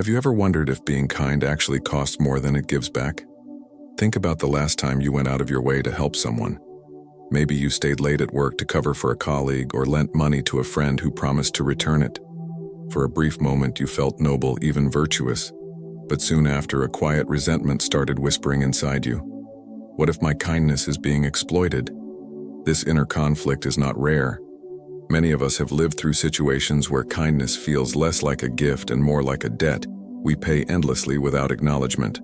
Have you ever wondered if being kind actually costs more than it gives back? Think about the last time you went out of your way to help someone. Maybe you stayed late at work to cover for a colleague or lent money to a friend who promised to return it. For a brief moment you felt noble, even virtuous, but soon after a quiet resentment started whispering inside you. What if my kindness is being exploited? This inner conflict is not rare. Many of us have lived through situations where kindness feels less like a gift and more like a debt we pay endlessly without acknowledgement.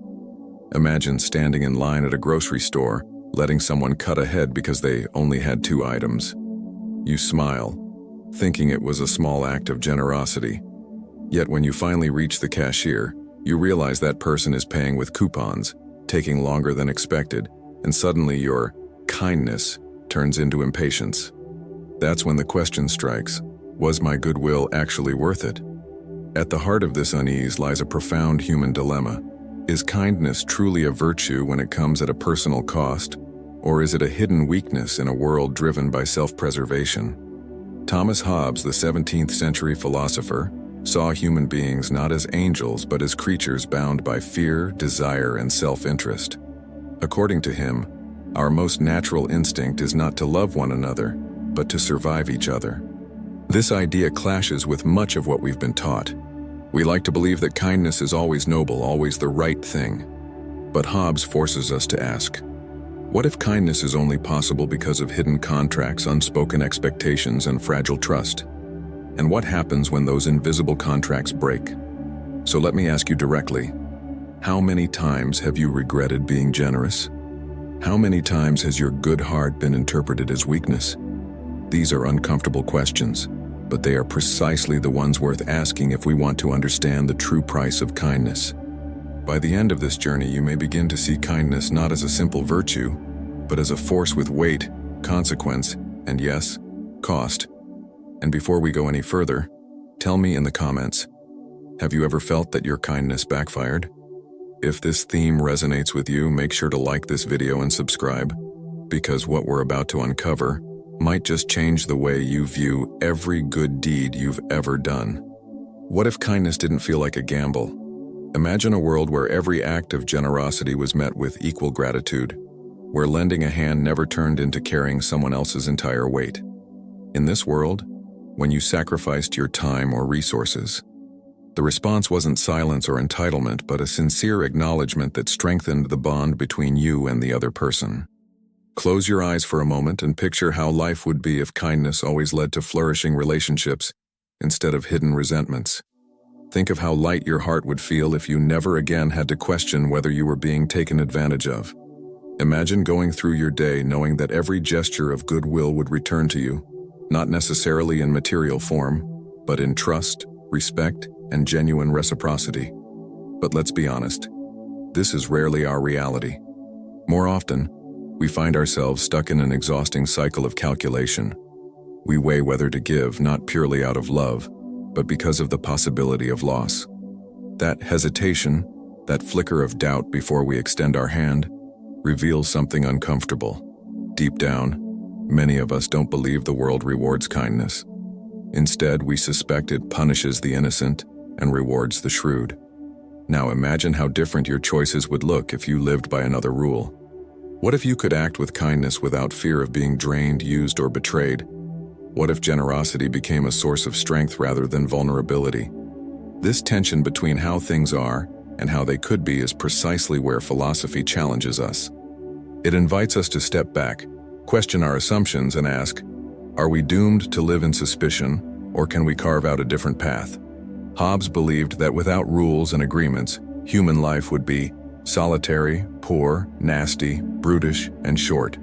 Imagine standing in line at a grocery store, letting someone cut ahead because they only had 2 items. You smile, thinking it was a small act of generosity. Yet when you finally reach the cashier, you realize that person is paying with coupons, taking longer than expected, and suddenly your kindness turns into impatience. That's when the question strikes, was my goodwill actually worth it? At the heart of this unease lies a profound human dilemma. Is kindness truly a virtue when it comes at a personal cost, or is it a hidden weakness in a world driven by self-preservation? Thomas Hobbes, the 17th century philosopher, saw human beings not as angels but as creatures bound by fear, desire, and self-interest. According to him, our most natural instinct is not to love one another, but to survive each other. This idea clashes with much of what we've been taught. We like to believe that kindness is always noble, always the right thing. But Hobbes forces us to ask, what if kindness is only possible because of hidden contracts, unspoken expectations, and fragile trust? And what happens when those invisible contracts break? So let me ask you directly, how many times have you regretted being generous? How many times has your good heart been interpreted as weakness? These are uncomfortable questions, but they are precisely the ones worth asking if we want to understand the true price of kindness. By the end of this journey, you may begin to see kindness not as a simple virtue, but as a force with weight, consequence, and yes, cost. And before we go any further, tell me in the comments, have you ever felt that your kindness backfired? If this theme resonates with you, make sure to like this video and subscribe, because what we're about to uncover might just change the way you view every good deed you've ever done. What if kindness didn't feel like a gamble? Imagine a world where every act of generosity was met with equal gratitude, where lending a hand never turned into carrying someone else's entire weight. In this world, when you sacrificed your time or resources, the response wasn't silence or entitlement, but a sincere acknowledgement that strengthened the bond between you and the other person. Close your eyes for a moment and picture how life would be if kindness always led to flourishing relationships instead of hidden resentments. Think of how light your heart would feel if you never again had to question whether you were being taken advantage of. Imagine going through your day knowing that every gesture of goodwill would return to you, not necessarily in material form, but in trust, respect, and genuine reciprocity. But let's be honest, this is rarely our reality. More often, we find ourselves stuck in an exhausting cycle of calculation. We weigh whether to give, not purely out of love, but because of the possibility of loss. That hesitation, that flicker of doubt before we extend our hand, reveals something uncomfortable. Deep down, many of us don't believe the world rewards kindness. Instead, we suspect it punishes the innocent and rewards the shrewd. Now imagine how different your choices would look if you lived by another rule. What if you could act with kindness without fear of being drained, used, or betrayed? What if generosity became a source of strength rather than vulnerability? This tension between how things are and how they could be is precisely where philosophy challenges us. It invites us to step back, question our assumptions, and ask, are we doomed to live in suspicion, or can we carve out a different path? Hobbes believed that without rules and agreements, human life would be solitary, poor, nasty, brutish, and short.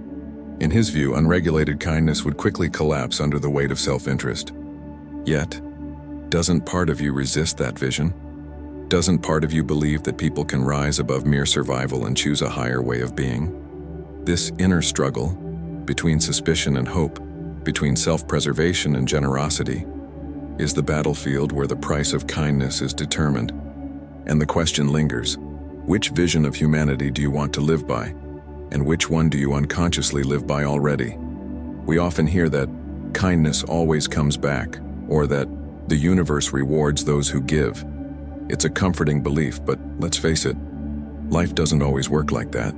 In his view, unregulated kindness would quickly collapse under the weight of self-interest. Yet, doesn't part of you resist that vision? Doesn't part of you believe that people can rise above mere survival and choose a higher way of being? This inner struggle, between suspicion and hope, between self-preservation and generosity, is the battlefield where the price of kindness is determined. And the question lingers, which vision of humanity do you want to live by? And which one do you unconsciously live by already? We often hear that kindness always comes back, or that the universe rewards those who give. It's a comforting belief, but let's face it, life doesn't always work like that.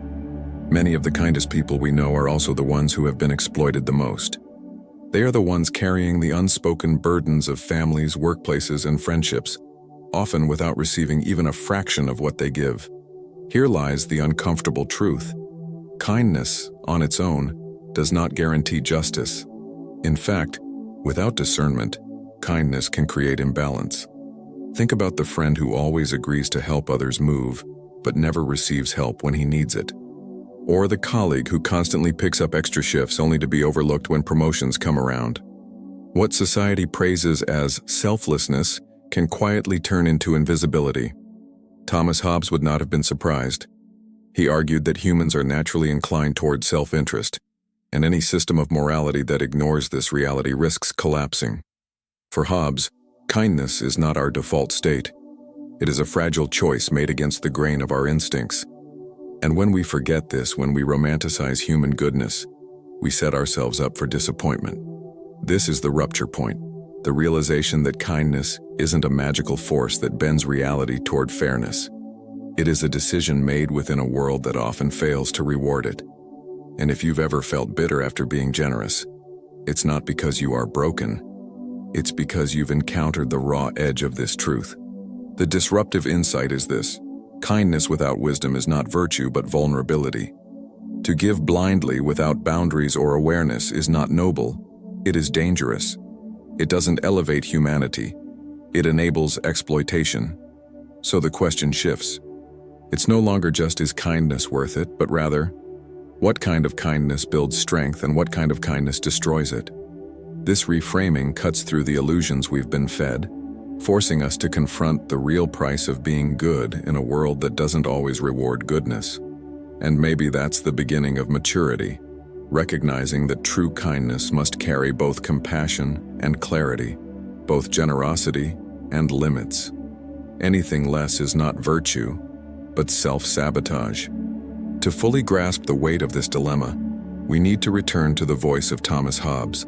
Many of the kindest people we know are also the ones who have been exploited the most. They are the ones carrying the unspoken burdens of families, workplaces, and friendships, often without receiving even a fraction of what they give. Here lies the uncomfortable truth. Kindness, on its own, does not guarantee justice. In fact, without discernment, kindness can create imbalance. Think about the friend who always agrees to help others move, but never receives help when he needs it. Or the colleague who constantly picks up extra shifts only to be overlooked when promotions come around. What society praises as selflessness can quietly turn into invisibility. Thomas Hobbes would not have been surprised. He argued that humans are naturally inclined toward self-interest, and any system of morality that ignores this reality risks collapsing. For Hobbes, kindness is not our default state. It is a fragile choice made against the grain of our instincts. And when we forget this, when we romanticize human goodness, we set ourselves up for disappointment. This is the rupture point, the realization that kindness isn't a magical force that bends reality toward fairness. It is a decision made within a world that often fails to reward it. And if you've ever felt bitter after being generous, it's not because you are broken. It's because you've encountered the raw edge of this truth. The disruptive insight is this: kindness without wisdom is not virtue but vulnerability. To give blindly without boundaries or awareness is not noble, it is dangerous. It doesn't elevate humanity. It enables exploitation. So the question shifts. It's no longer just, is kindness worth it, but rather, what kind of kindness builds strength and what kind of kindness destroys it? This reframing cuts through the illusions we've been fed, forcing us to confront the real price of being good in a world that doesn't always reward goodness. And maybe that's the beginning of maturity, recognizing that true kindness must carry both compassion and clarity, both generosity and limits. Anything less is not virtue, but self-sabotage. To fully grasp the weight of this dilemma, we need to return to the voice of Thomas Hobbes,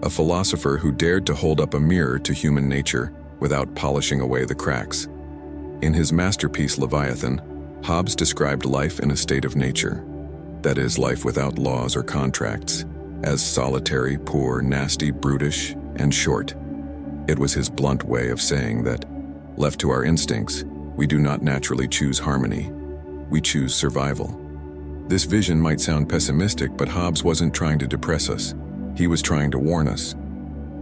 a philosopher who dared to hold up a mirror to human nature without polishing away the cracks. In his masterpiece Leviathan, Hobbes described life in a state of nature, that is, life without laws or contracts, as solitary, poor, nasty, brutish, and short. It was his blunt way of saying that, left to our instincts, we do not naturally choose harmony. We choose survival. This vision might sound pessimistic, but Hobbes wasn't trying to depress us. He was trying to warn us.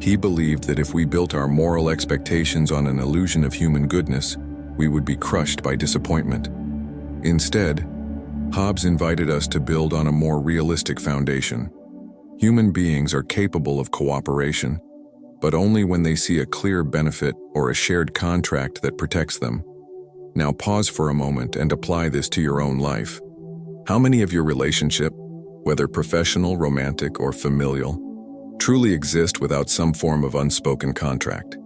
He believed that if we built our moral expectations on an illusion of human goodness, we would be crushed by disappointment. Instead, Hobbes invited us to build on a more realistic foundation. Human beings are capable of cooperation, but only when they see a clear benefit or a shared contract that protects them. Now pause for a moment and apply this to your own life. How many of your relationship, whether professional, romantic, or familial, truly exist without some form of unspoken contract?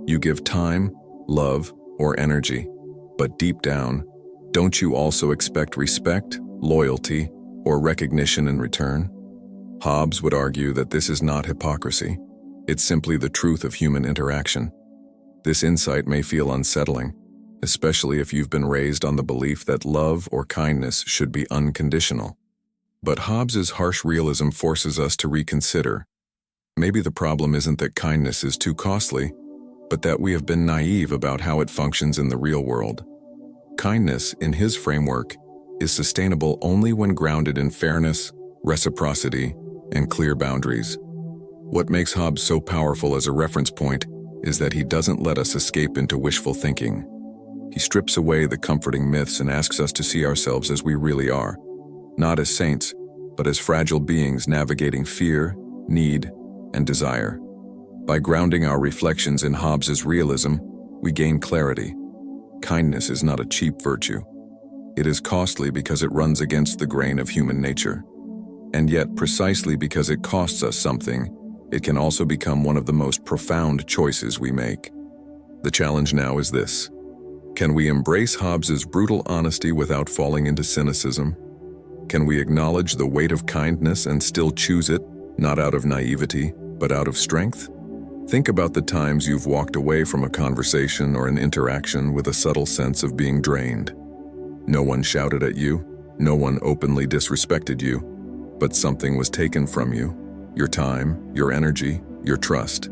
You give time, love, or energy, but deep down, don't you also expect respect, loyalty, or recognition in return? Hobbes would argue that this is not hypocrisy. It's simply the truth of human interaction. This insight may feel unsettling, especially if you've been raised on the belief that love or kindness should be unconditional. But Hobbes's harsh realism forces us to reconsider. Maybe the problem isn't that kindness is too costly, but that we have been naive about how it functions in the real world. Kindness, in his framework, is sustainable only when grounded in fairness, reciprocity, and clear boundaries. What makes Hobbes so powerful as a reference point is that he doesn't let us escape into wishful thinking. He strips away the comforting myths and asks us to see ourselves as we really are, not as saints, but as fragile beings navigating fear, need, and desire. By grounding our reflections in Hobbes's realism, we gain clarity. Kindness is not a cheap virtue. It is costly because it runs against the grain of human nature. And yet, precisely because it costs us something, it can also become one of the most profound choices we make. The challenge now is this: can we embrace Hobbes's brutal honesty without falling into cynicism? Can we acknowledge the weight of kindness and still choose it, not out of naivety, but out of strength? Think about the times you've walked away from a conversation or an interaction with a subtle sense of being drained. No one shouted at you, no one openly disrespected you, but something was taken from you: your time, your energy, your trust.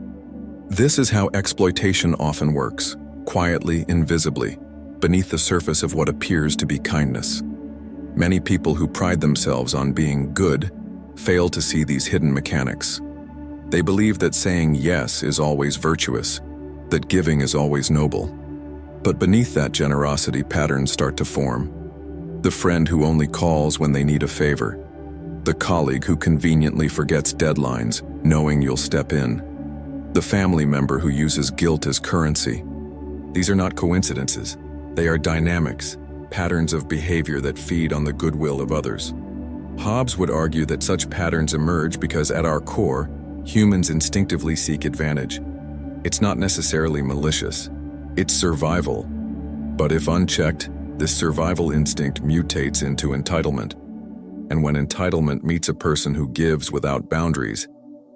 This is how exploitation often works, quietly, invisibly, beneath the surface of what appears to be kindness. Many people who pride themselves on being good fail to see these hidden mechanics. They believe that saying yes is always virtuous, that giving is always noble. But beneath that generosity, patterns start to form. The friend who only calls when they need a favor. The colleague who conveniently forgets deadlines, knowing you'll step in. The family member who uses guilt as currency. These are not coincidences. They are dynamics, patterns of behavior that feed on the goodwill of others. Hobbes would argue that such patterns emerge because at our core, humans instinctively seek advantage. It's not necessarily malicious. It's survival. But if unchecked, this survival instinct mutates into entitlement. And when entitlement meets a person who gives without boundaries,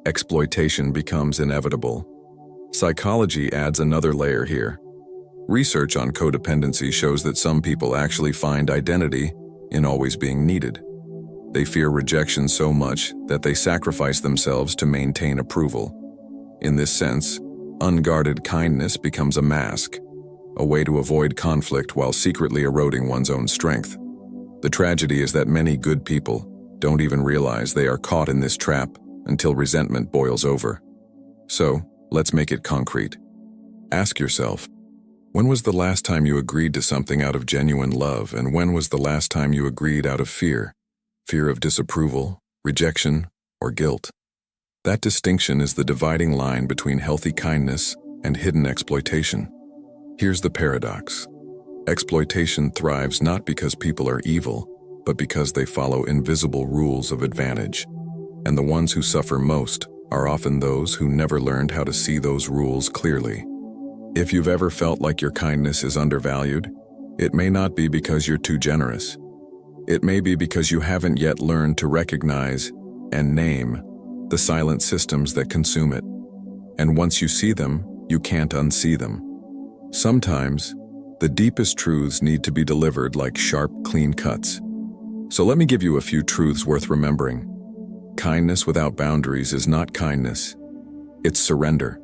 exploitation becomes inevitable. Psychology adds another layer here. Research on codependency shows that some people actually find identity in always being needed. They fear rejection so much that they sacrifice themselves to maintain approval. In this sense, unguarded kindness becomes a mask, a way to avoid conflict while secretly eroding one's own strength. The tragedy is that many good people don't even realize they are caught in this trap until resentment boils over. So, let's make it concrete. Ask yourself, when was the last time you agreed to something out of genuine love, and when was the last time you agreed out of fear? Fear of disapproval, rejection, or guilt. That distinction is the dividing line between healthy kindness and hidden exploitation. Here's the paradox. Exploitation thrives not because people are evil, but because they follow invisible rules of advantage. And the ones who suffer most are often those who never learned how to see those rules clearly. If you've ever felt like your kindness is undervalued, it may not be because you're too generous. It may be because you haven't yet learned to recognize and name the silent systems that consume it. And once you see them, you can't unsee them. Sometimes, the deepest truths need to be delivered like sharp, clean cuts. So let me give you a few truths worth remembering. Kindness without boundaries is not kindness. It's surrender.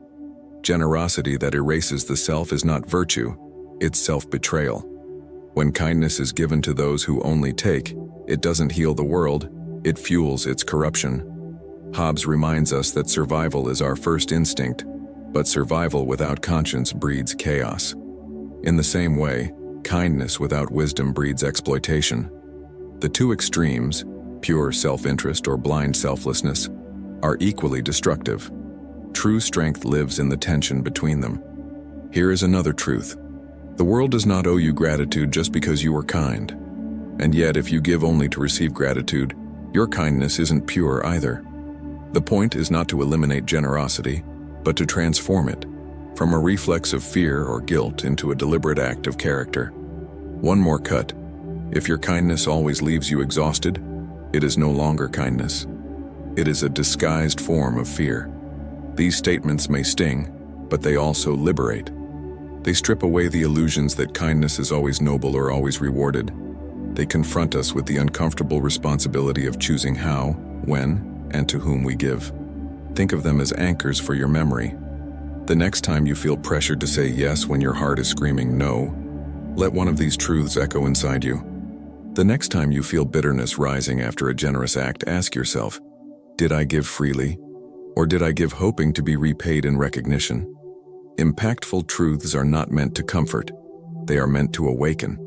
Generosity that erases the self is not virtue, it's self-betrayal. When kindness is given to those who only take, it doesn't heal the world, it fuels its corruption. Hobbes reminds us that survival is our first instinct, but survival without conscience breeds chaos. In the same way, kindness without wisdom breeds exploitation. The two extremes, pure self-interest or blind selflessness, are equally destructive. True strength lives in the tension between them. Here is another truth. The world does not owe you gratitude just because you were kind. And yet, if you give only to receive gratitude, your kindness isn't pure either. The point is not to eliminate generosity, but to transform it, from a reflex of fear or guilt into a deliberate act of character. One more cut. If your kindness always leaves you exhausted, it is no longer kindness. It is a disguised form of fear. These statements may sting, but they also liberate. They strip away the illusions that kindness is always noble or always rewarded. They confront us with the uncomfortable responsibility of choosing how, when, and to whom we give. Think of them as anchors for your memory. The next time you feel pressured to say yes when your heart is screaming no, let one of these truths echo inside you. The next time you feel bitterness rising after a generous act, ask yourself, did I give freely, or did I give hoping to be repaid in recognition? Impactful truths are not meant to comfort. They are meant to awaken.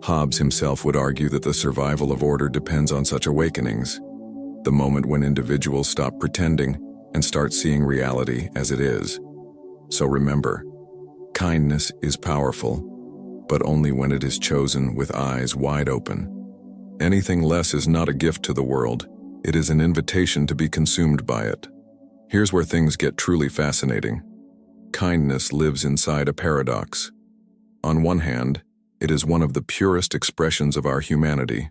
Hobbes himself would argue that the survival of order depends on such awakenings, the moment when individuals stop pretending and start seeing reality as it is. So remember, kindness is powerful, but only when it is chosen with eyes wide open. Anything less is not a gift to the world, it is an invitation to be consumed by it. Here's where things get truly fascinating. Kindness lives inside a paradox. On one hand, it is one of the purest expressions of our humanity.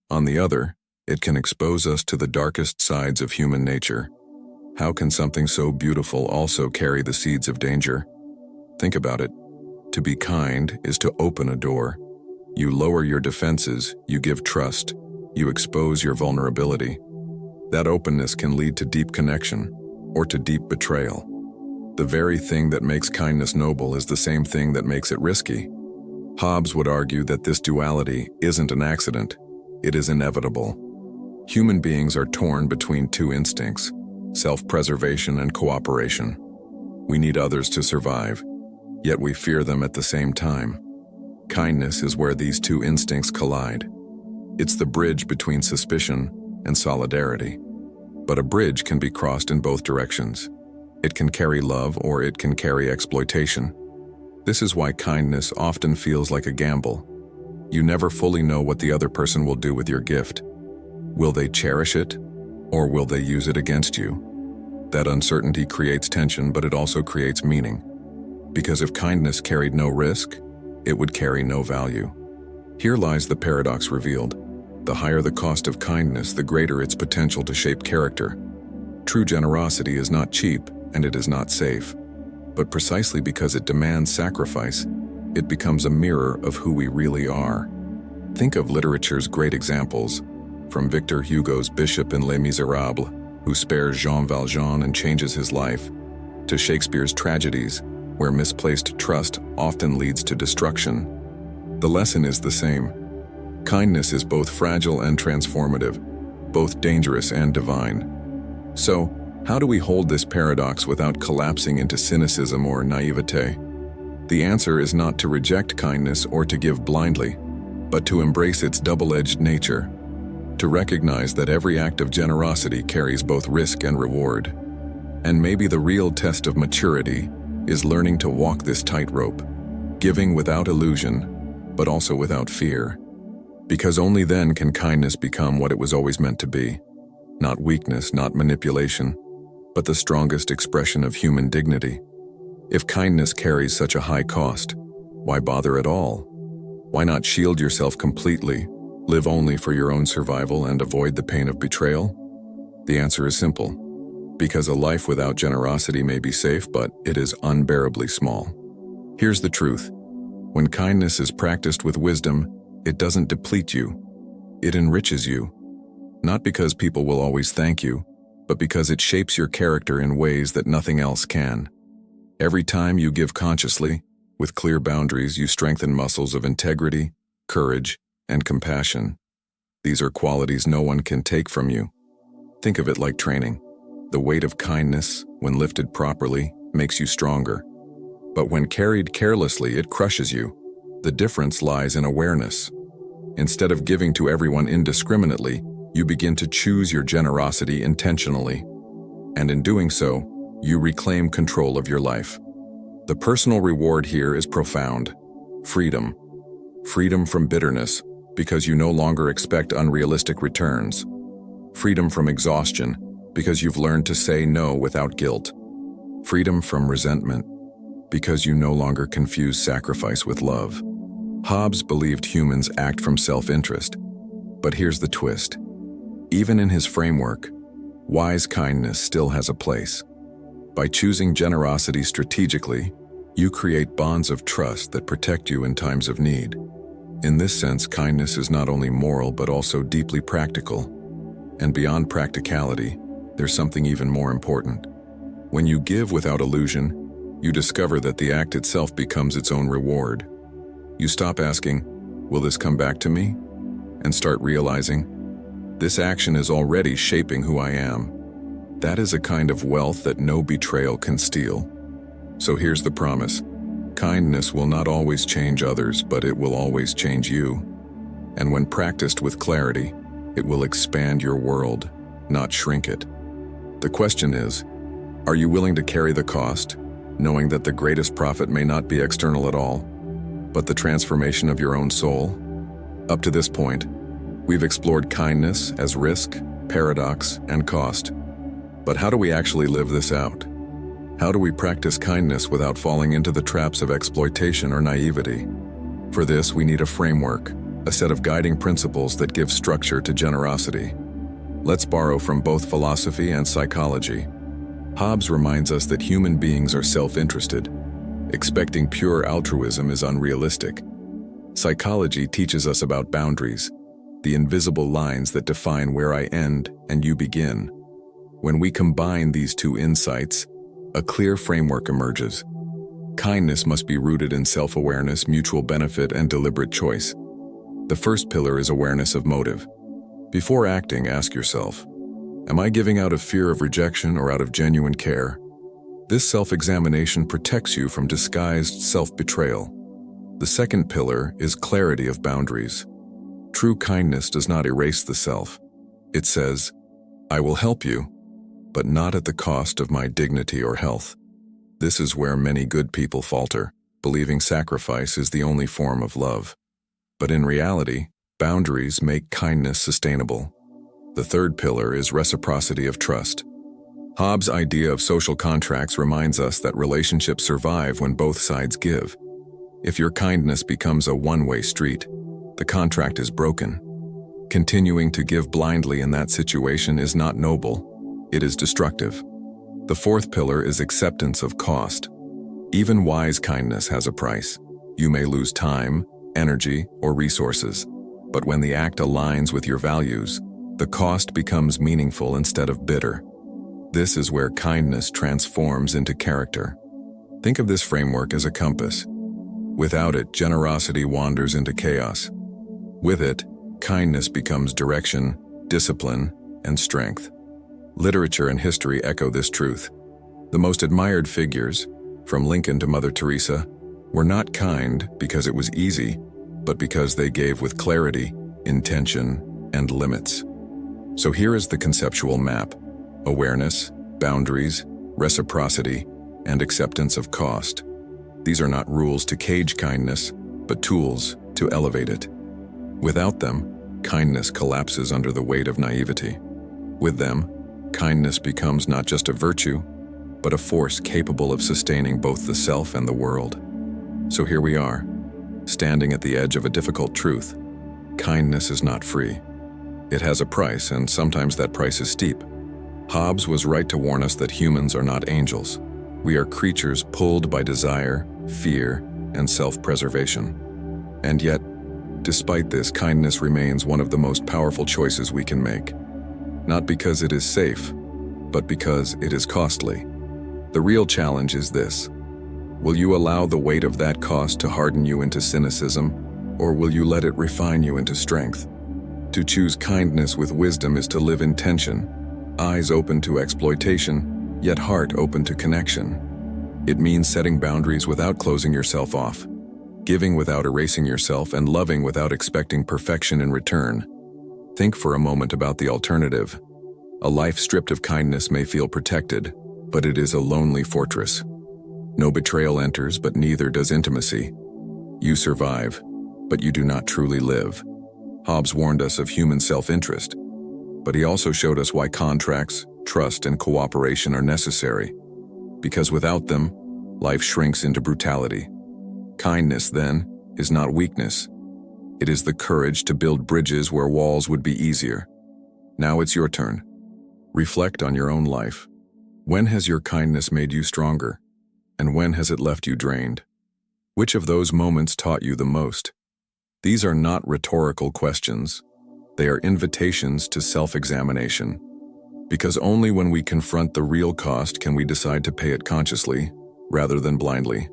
On the other, it can expose us to the darkest sides of human nature. How can something so beautiful also carry the seeds of danger? Think about it. To be kind is to open a door. You lower your defenses, you give trust, you expose your vulnerability. That openness can lead to deep connection or to deep betrayal. The very thing that makes kindness noble is the same thing that makes it risky. Hobbes would argue that this duality isn't an accident, it is inevitable. Human beings are torn between two instincts, self-preservation and cooperation. We need others to survive, yet we fear them at the same time. Kindness is where these two instincts collide. It's the bridge between suspicion and solidarity. But a bridge can be crossed in both directions. It can carry love or it can carry exploitation. This is why kindness often feels like a gamble. You never fully know what the other person will do with your gift. Will they cherish it, or will they use it against you? That uncertainty creates tension, but it also creates meaning. Because if kindness carried no risk, it would carry no value. Here lies the paradox revealed. The higher the cost of kindness, the greater its potential to shape character. True generosity is not cheap, and it is not safe. But precisely because it demands sacrifice, it becomes a mirror of who we really are. Think of literature's great examples, from Victor Hugo's Bishop in Les Miserables, who spares Jean Valjean and changes his life, to Shakespeare's tragedies, where misplaced trust often leads to destruction. The lesson is the same. Kindness is both fragile and transformative, both dangerous and divine. So, how do we hold this paradox without collapsing into cynicism or naivete? The answer is not to reject kindness or to give blindly, but to embrace its double-edged nature, to recognize that every act of generosity carries both risk and reward. And maybe the real test of maturity is learning to walk this tightrope, giving without illusion, but also without fear. Because only then can kindness become what it was always meant to be. Not weakness, not manipulation, but the strongest expression of human dignity. If kindness carries such a high cost, why bother at all? Why not shield yourself completely, live only for your own survival, and avoid the pain of betrayal? The answer is simple. Because a life without generosity may be safe, but it is unbearably small. Here's the truth. When kindness is practiced with wisdom, it doesn't deplete you. It enriches you. Not because people will always thank you, but because it shapes your character in ways that nothing else can. Every time you give consciously, with clear boundaries, you strengthen muscles of integrity, courage, and compassion. These are qualities no one can take from you. Think of it like training. The weight of kindness, when lifted properly, makes you stronger. But when carried carelessly, it crushes you. The difference lies in awareness. Instead of giving to everyone indiscriminately, you begin to choose your generosity intentionally. And in doing so, you reclaim control of your life. The personal reward here is profound. Freedom. Freedom from bitterness, because you no longer expect unrealistic returns. Freedom from exhaustion, because you've learned to say no without guilt. Freedom from resentment, because you no longer confuse sacrifice with love. Hobbes believed humans act from self-interest. But here's the twist. Even in his framework, wise kindness still has a place. By choosing generosity strategically, you create bonds of trust that protect you in times of need. In this sense, kindness is not only moral but also deeply practical. And beyond practicality, there's something even more important. When you give without illusion, you discover that the act itself becomes its own reward. You stop asking, "Will this come back to me?" and start realizing, "This action is already shaping who I am." That is a kind of wealth that no betrayal can steal. So here's the promise. Kindness will not always change others, but it will always change you. And when practiced with clarity, it will expand your world, not shrink it. The question is, are you willing to carry the cost, knowing that the greatest profit may not be external at all, but the transformation of your own soul? Up to this point, we've explored kindness as risk, paradox, and cost. But how do we actually live this out? How do we practice kindness without falling into the traps of exploitation or naivety? For this, we need a framework, a set of guiding principles that give structure to generosity. Let's borrow from both philosophy and psychology. Hobbes reminds us that human beings are self-interested. Expecting pure altruism is unrealistic. Psychology teaches us about boundaries, the invisible lines that define where I end and you begin. When we combine these two insights, a clear framework emerges. Kindness must be rooted in self-awareness, mutual benefit, and deliberate choice. The first pillar is awareness of motive. Before acting, ask yourself, am I giving out of fear of rejection or out of genuine care? This self-examination protects you from disguised self-betrayal. The second pillar is clarity of boundaries. True kindness does not erase the self. It says, I will help you, but not at the cost of my dignity or health. This is where many good people falter, believing sacrifice is the only form of love. But in reality, boundaries make kindness sustainable. The third pillar is reciprocity of trust. Hobbes' idea of social contracts reminds us that relationships survive when both sides give. If your kindness becomes a one-way street, the contract is broken. Continuing to give blindly in that situation is not noble, it is destructive. The fourth pillar is acceptance of cost. Even wise kindness has a price. You may lose time, energy, or resources, but when the act aligns with your values, the cost becomes meaningful instead of bitter. This is where kindness transforms into character. Think of this framework as a compass. Without it, generosity wanders into chaos. With it, kindness becomes direction, discipline, and strength. Literature and history echo this truth. The most admired figures, from Lincoln to Mother Teresa, were not kind because it was easy, but because they gave with clarity, intention, and limits. So here is the conceptual map: awareness, boundaries, reciprocity, and acceptance of cost. These are not rules to cage kindness, but tools to elevate it. Without them, kindness collapses under the weight of naivety. With them, kindness becomes not just a virtue, but a force capable of sustaining both the self and the world. So here we are, standing at the edge of a difficult truth. Kindness is not free. It has a price, and sometimes that price is steep. Hobbes was right to warn us that humans are not angels. We are creatures pulled by desire, fear, and self-preservation. And yet, despite this, kindness remains one of the most powerful choices we can make. Not because it is safe, but because it is costly. The real challenge is this: will you allow the weight of that cost to harden you into cynicism, or will you let it refine you into strength? To choose kindness with wisdom is to live in tension, eyes open to exploitation, yet heart open to connection. It means setting boundaries without closing yourself off, giving without erasing yourself, and loving without expecting perfection in return. Think for a moment about the alternative. A life stripped of kindness may feel protected, but it is a lonely fortress. No betrayal enters, but neither does intimacy. You survive, but you do not truly live. Hobbes warned us of human self-interest, but he also showed us why contracts, trust, and cooperation are necessary. Because without them, life shrinks into brutality. Kindness, then, is not weakness. It is the courage to build bridges where walls would be easier. Now it's your turn. Reflect on your own life. When has your kindness made you stronger? And when has it left you drained? Which of those moments taught you the most? These are not rhetorical questions. They are invitations to self-examination. Because only when we confront the real cost can we decide to pay it consciously, rather than blindly.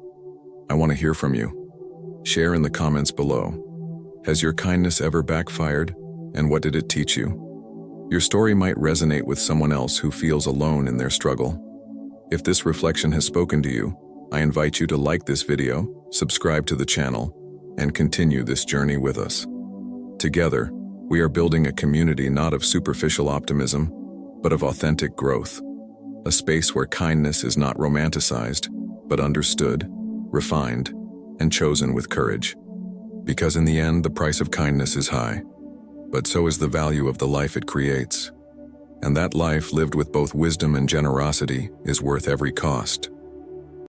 I want to hear from you. Share in the comments below. Has your kindness ever backfired, and what did it teach you? Your story might resonate with someone else who feels alone in their struggle. If this reflection has spoken to you, I invite you to like this video, subscribe to the channel, and continue this journey with us. Together, we are building a community not of superficial optimism, but of authentic growth. A space where kindness is not romanticized, but understood, refined, and chosen with courage. Because in the end, the price of kindness is high, but so is the value of the life it creates. And that life lived with both wisdom and generosity is worth every cost.